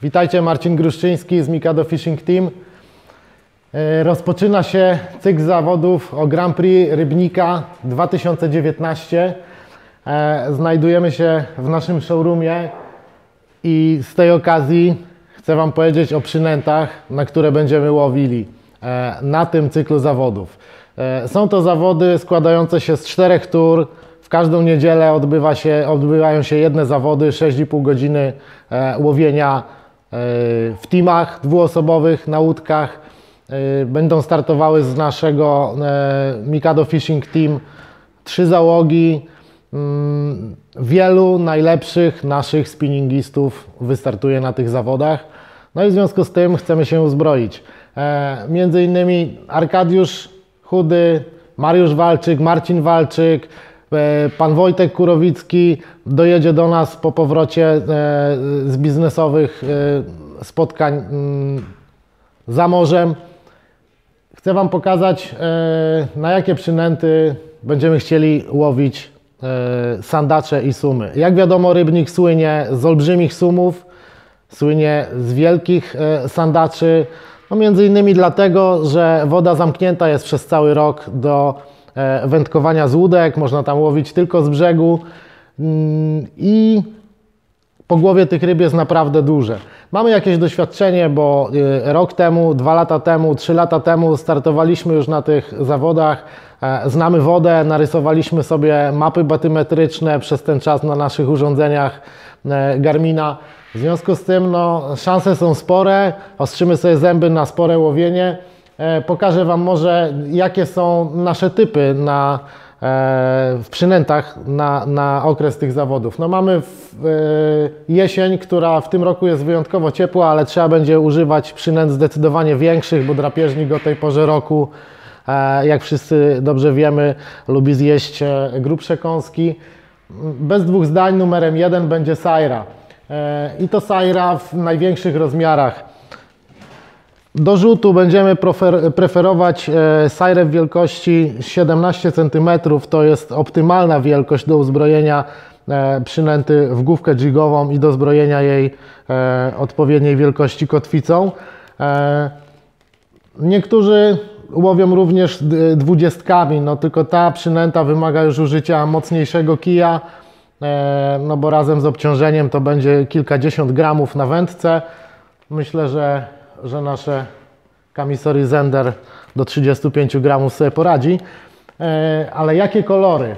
Witajcie, Marcin Gruszczyński z Mikado Fishing Team. Rozpoczyna się cykl zawodów o Grand Prix Rybnika 2019. Znajdujemy się w naszym showroomie i z tej okazji chcę Wam powiedzieć o przynętach, na które będziemy łowili na tym cyklu zawodów. Są to zawody składające się z 4 tur. W każdą niedzielę odbywają się jedne zawody, 6,5 godziny łowienia w teamach dwuosobowych na łódkach. Będą startowały z naszego Mikado Fishing Team 3 załogi. Wielu najlepszych naszych spinningistów wystartuje na tych zawodach. No i w związku z tym chcemy się uzbroić. Między innymi Arkadiusz Chudy, Mariusz Walczyk, Marcin Walczyk, pan Wojtek Kurowicki dojedzie do nas po powrocie z biznesowych spotkań za morzem. Chcę Wam pokazać, na jakie przynęty będziemy chcieli łowić sandacze i sumy. Jak wiadomo, Rybnik słynie z olbrzymich sumów, słynie z wielkich sandaczy, no między innymi dlatego, że woda zamknięta jest przez cały rok do wędkowania z łódek, można tam łowić tylko z brzegu i pogłowie tych ryb jest naprawdę duże. Mamy jakieś doświadczenie, bo rok temu, 2 lata temu, 3 lata temu startowaliśmy już na tych zawodach. Znamy wodę, narysowaliśmy sobie mapy batymetryczne przez ten czas na naszych urządzeniach Garmina. W związku z tym szanse są spore, ostrzymy sobie zęby na spore łowienie. Pokażę Wam może, jakie są nasze typy w przynętach na okres tych zawodów. Mamy jesień, która w tym roku jest wyjątkowo ciepła, ale trzeba będzie używać przynęt zdecydowanie większych, bo drapieżnik o tej porze roku, jak wszyscy dobrze wiemy, lubi zjeść grubsze kąski. Bez dwóch zdań numerem 1 będzie Saira. I to Saira w największych rozmiarach. Do rzutu będziemy preferować Sairę w wielkości 17 cm. To jest optymalna wielkość do uzbrojenia przynęty w główkę jigową i do zbrojenia jej odpowiedniej wielkości kotwicą. Niektórzy łowią również 20, tylko ta przynęta wymaga już użycia mocniejszego kija, bo razem z obciążeniem to będzie kilkadziesiąt gramów na wędce. Myślę, że nasze Kamisori Zender do 35 gramów sobie poradzi. Ale jakie kolory?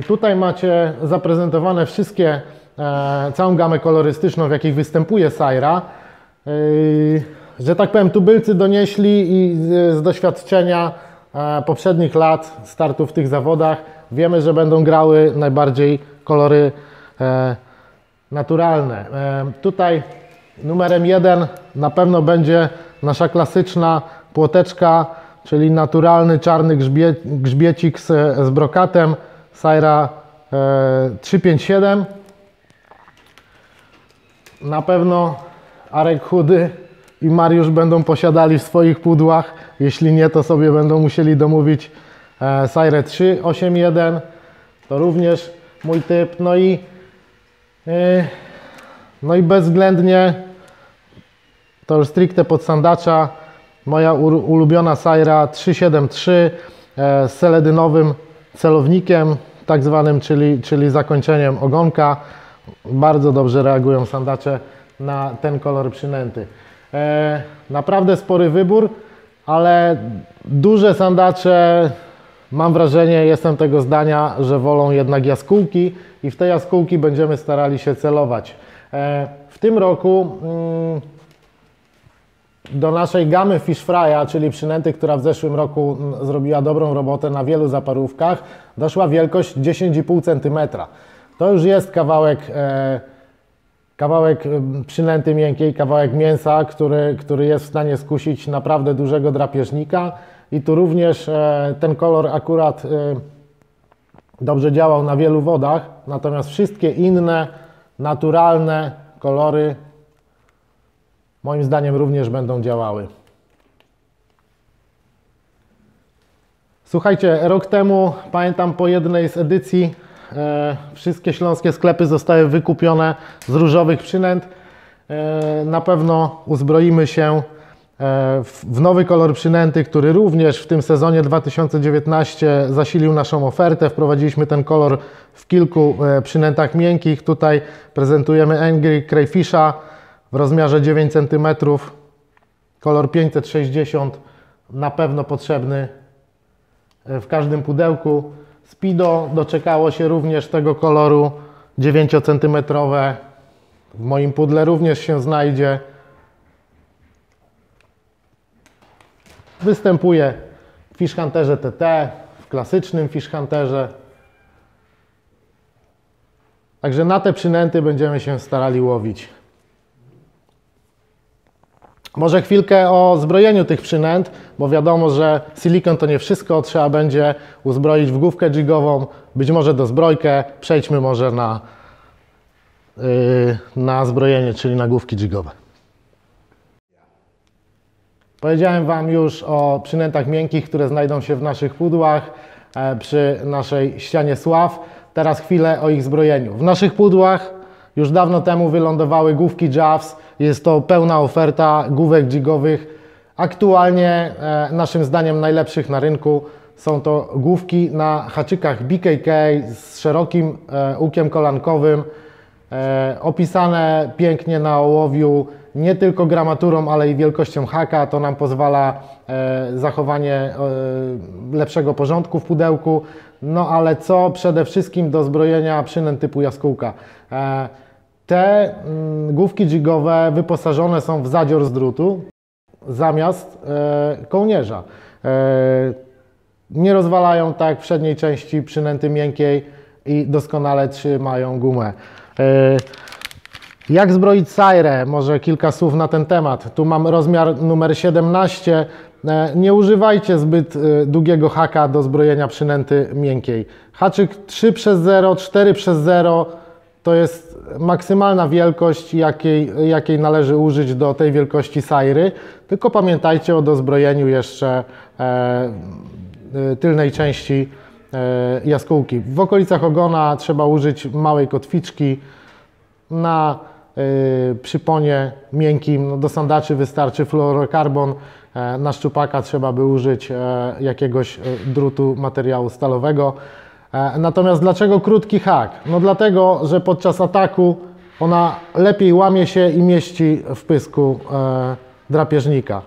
Tutaj macie zaprezentowane wszystkie, całą gamę kolorystyczną, w jakich występuje Saira. Że tak powiem, tubylcy donieśli i z doświadczenia poprzednich lat startu w tych zawodach wiemy, że będą grały najbardziej kolory naturalne. Tutaj numerem 1 na pewno będzie nasza klasyczna płoteczka, czyli naturalny czarny grzbiecik z brokatem, Saira 357. Na pewno Arek Chudy i Mariusz będą posiadali w swoich pudłach, jeśli nie, to sobie będą musieli domówić Sairę 381. To również mój typ. No i bezwzględnie to już stricte pod sandacza moja ulubiona Saira 373 z seledynowym celownikiem tak zwanym, czyli zakończeniem ogonka. Bardzo dobrze reagują sandacze na ten kolor przynęty. Naprawdę spory wybór, ale duże sandacze, mam wrażenie, jestem tego zdania, że wolą jednak jaskółki i w te jaskółki będziemy starali się celować. W tym roku do naszej gamy Fish Fry'a, czyli przynęty, która w zeszłym roku zrobiła dobrą robotę na wielu zaparówkach, doszła wielkość 10,5 cm. To już jest kawałek przynęty miękkiej, kawałek mięsa, który jest w stanie skusić naprawdę dużego drapieżnika. I tu również ten kolor akurat dobrze działał na wielu wodach, natomiast wszystkie inne naturalne kolory moim zdaniem również będą działały. Słuchajcie, rok temu, pamiętam, po jednej z edycji wszystkie śląskie sklepy zostały wykupione z różowych przynęt. Na pewno uzbroimy się w nowy kolor przynęty, który również w tym sezonie 2019 zasilił naszą ofertę. Wprowadziliśmy ten kolor w kilku przynętach miękkich. Tutaj prezentujemy Angry Crayfisha w rozmiarze 9 cm. Kolor 560, na pewno potrzebny w każdym pudełku. Speedo doczekało się również tego koloru 9 cm. W moim pudle również się znajdzie. Występuje w Fish Hunterze TT, w klasycznym Fish Hunterze. Także na te przynęty będziemy się starali łowić. Może chwilkę o zbrojeniu tych przynęt, bo wiadomo, że silikon to nie wszystko. Trzeba będzie uzbroić w główkę jigową, być może dozbrojkę. Przejdźmy może na zbrojenie, czyli na główki jigowe. Powiedziałem Wam już o przynętach miękkich, które znajdą się w naszych pudłach przy naszej ścianie sław. Teraz chwilę o ich zbrojeniu. W naszych pudłach już dawno temu wylądowały główki JAWS. Jest to pełna oferta główek jigowych. Aktualnie naszym zdaniem najlepszych na rynku są to główki na haczykach BKK z szerokim łukiem kolankowym. Opisane pięknie na ołowiu, nie tylko gramaturą, ale i wielkością haka. To nam pozwala zachowanie lepszego porządku w pudełku. No ale co przede wszystkim do zbrojenia przynęt typu jaskółka. Te główki jigowe wyposażone są w zadzior z drutu zamiast kołnierza. Nie rozwalają tak w przedniej części przynęty miękkiej i doskonale trzymają gumę. Jak zbroić sajrę? Może kilka słów na ten temat. Tu mam rozmiar numer 17. Nie używajcie zbyt długiego haka do zbrojenia przynęty miękkiej. Haczyk 3/0, 4/0 to jest maksymalna wielkość, jakiej należy użyć do tej wielkości sajry. Tylko pamiętajcie o dozbrojeniu jeszcze tylnej części jaskółki. W okolicach ogona trzeba użyć małej kotwiczki. Na przyponie miękkim do sandaczy wystarczy fluorokarbon. Na szczupaka trzeba by użyć jakiegoś drutu materiału stalowego. Natomiast dlaczego krótki hak? No dlatego, że podczas ataku ona lepiej łamie się i mieści w pysku drapieżnika.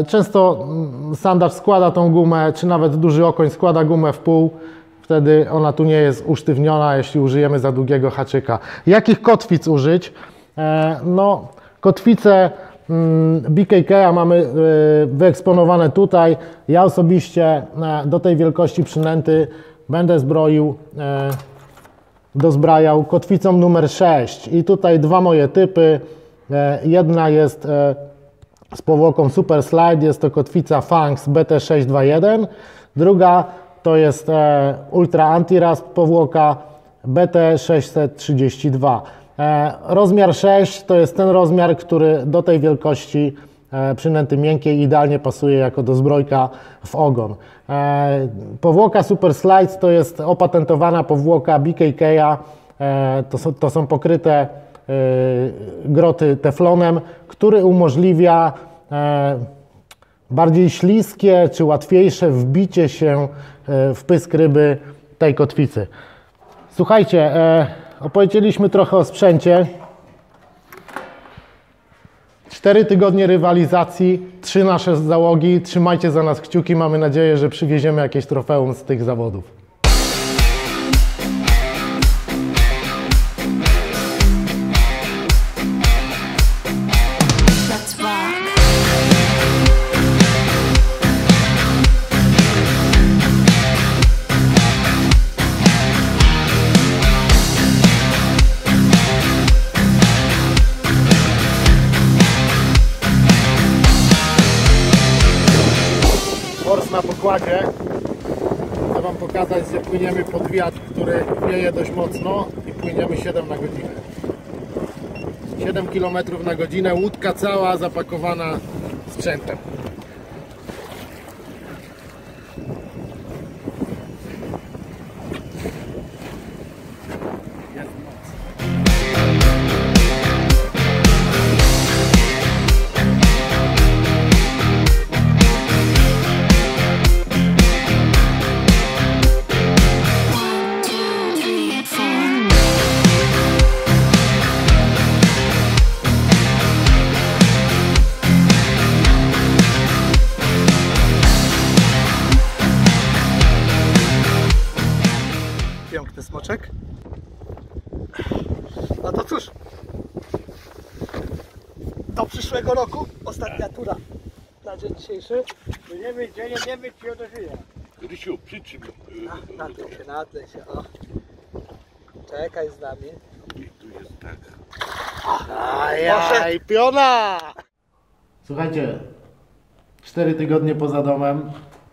Często sandacz składa tą gumę, czy nawet duży okoń składa gumę w pół. Wtedy ona tu nie jest usztywniona, jeśli użyjemy za długiego haczyka. Jakich kotwic użyć? No, kotwice BKK mamy wyeksponowane tutaj. Ja osobiście do tej wielkości przynęty będę dozbrajał kotwicą numer 6. I tutaj dwa moje typy. Jedna jest z powłoką Super Slide, jest to kotwica Fangs BT621. Druga to jest Ultra Anti-Rasp powłoka BT632. Rozmiar 6 to jest ten rozmiar, który do tej wielkości przynęty miękkiej idealnie pasuje jako dozbrojka w ogon. Powłoka Super Slides to jest opatentowana powłoka BKK. To są pokryte groty teflonem, który umożliwia bardziej śliskie czy łatwiejsze wbicie się w pysk ryby tej kotwicy. Słuchajcie, opowiedzieliśmy trochę o sprzęcie. 4 tygodnie rywalizacji, 3 nasze załogi. Trzymajcie za nas kciuki. Mamy nadzieję, że przywieziemy jakieś trofeum z tych zawodów. Na pokładzie chcę Wam pokazać, że płyniemy pod wiatr, który wieje dość mocno i płyniemy 7 na godzinę. 7 km na godzinę, łódka cała zapakowana sprzętem. Jest moc. tego roku. Ostatnia tura na dzień dzisiejszy. Nie wiem, czy ją dożyję. Rysiu, przytrzym. Natlej się, o. Czekaj z nami. Tu jest tak. Ajaj, piona! Słuchajcie, 4 tygodnie poza domem,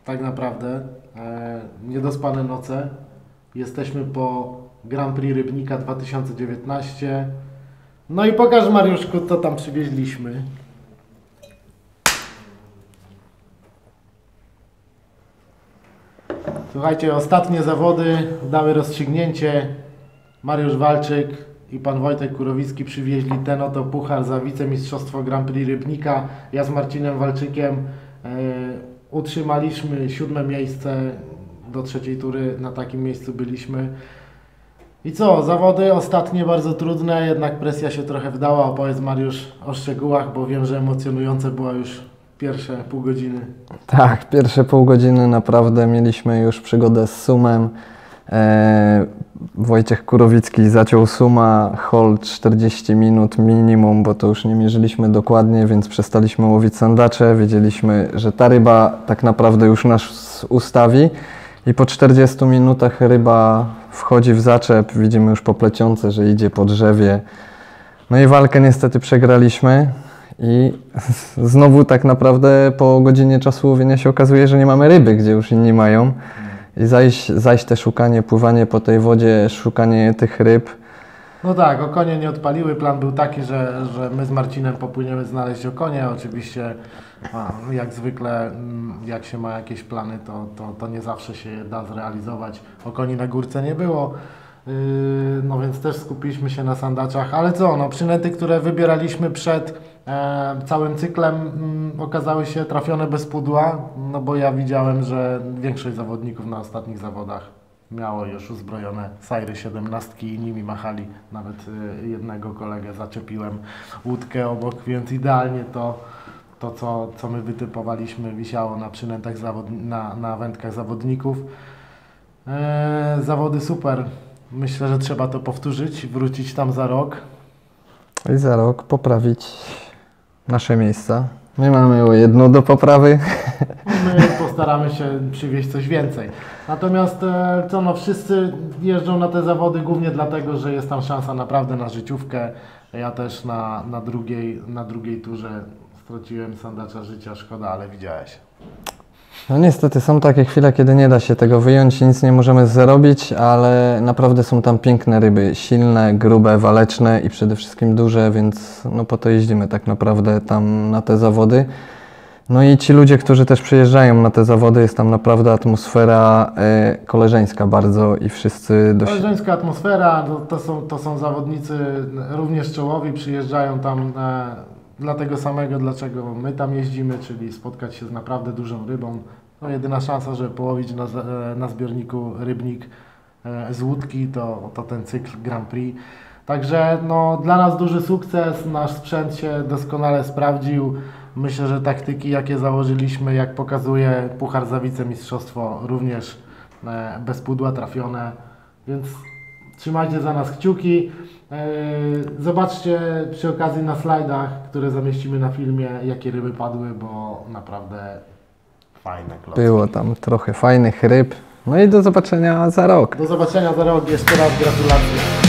tak naprawdę, niedospane noce. Jesteśmy po Grand Prix Rybnika 2019. No i pokaż, Mariuszku, co tam przywieźliśmy. Słuchajcie, ostatnie zawody dały rozstrzygnięcie. Mariusz Walczyk i pan Wojtek Kurowicki przywieźli ten oto puchar za wicemistrzostwo Grand Prix Rybnika. Ja z Marcinem Walczykiem utrzymaliśmy 7. miejsce do 3. tury. Na takim miejscu byliśmy. I co? Zawody ostatnie bardzo trudne, jednak presja się trochę wdała. Opowiedz, Mariusz, o szczegółach, bo wiem, że emocjonujące była już pierwsze pół godziny. Tak, pierwsze pół godziny naprawdę mieliśmy już przygodę z sumem. Wojciech Kurowicki zaciął suma, hold 40 minut minimum, bo to już nie mierzyliśmy dokładnie, więc przestaliśmy łowić sandacze. Wiedzieliśmy, że ta ryba tak naprawdę już nas ustawi i po 40 minutach ryba wchodzi w zaczep, widzimy już po plecionce, że idzie po drzewie. No i walkę niestety przegraliśmy i znowu tak naprawdę po godzinie czasu łowienia się okazuje, że nie mamy ryby, gdzie już inni mają. I zajść te szukanie, pływanie po tej wodzie, szukanie tych ryb. No tak, okonie nie odpaliły. Plan był taki, że my z Marcinem popłyniemy znaleźć okonie. Oczywiście, jak zwykle, jak się ma jakieś plany, to nie zawsze się da zrealizować. Okoni na górce nie było. No więc też skupiliśmy się na sandaczach. Ale co, no przynęty, które wybieraliśmy przed całym cyklem, okazały się trafione bez pudła. No bo ja widziałem, że większość zawodników na ostatnich zawodach miało już uzbrojone sajry 17 i nimi machali. Nawet jednego kolegę zaczepiłem łódkę obok, więc idealnie to co my wytypowaliśmy, wisiało na przynętach, na wędkach zawodników. Zawody super. Myślę, że trzeba to powtórzyć, wrócić tam za rok. I za rok poprawić nasze miejsca. My mamy o jedno do poprawy. My postaramy się przywieźć coś więcej. Natomiast co, no wszyscy jeżdżą na te zawody głównie dlatego, że jest tam szansa naprawdę na życiówkę. Ja też na drugiej turze straciłem sandacza życia, szkoda, ale widziałeś. No niestety są takie chwile, kiedy nie da się tego wyjąć i nic nie możemy zrobić, ale naprawdę są tam piękne ryby, silne, grube, waleczne i przede wszystkim duże, więc no po to jeździmy tak naprawdę tam na te zawody. No i ci ludzie, którzy też przyjeżdżają na te zawody, jest tam naprawdę atmosfera koleżeńska bardzo i wszyscy... Koleżeńska atmosfera, to są zawodnicy również czołowi, przyjeżdżają tam dla tego samego, dlaczego my tam jeździmy, czyli spotkać się z naprawdę dużą rybą. No, jedyna szansa, żeby połowić na zbiorniku Rybnik z łódki, to ten cykl Grand Prix. Także no, dla nas duży sukces, nasz sprzęt się doskonale sprawdził. Myślę, że taktyki, jakie założyliśmy, jak pokazuje puchar za wicemistrzostwo, również bez pudła trafione, więc trzymajcie za nas kciuki. Zobaczcie przy okazji na slajdach, które zamieścimy na filmie, jakie ryby padły, bo naprawdę fajne klocki. Było tam trochę fajnych ryb. No i do zobaczenia za rok. Do zobaczenia za rok. Jeszcze raz gratulacje.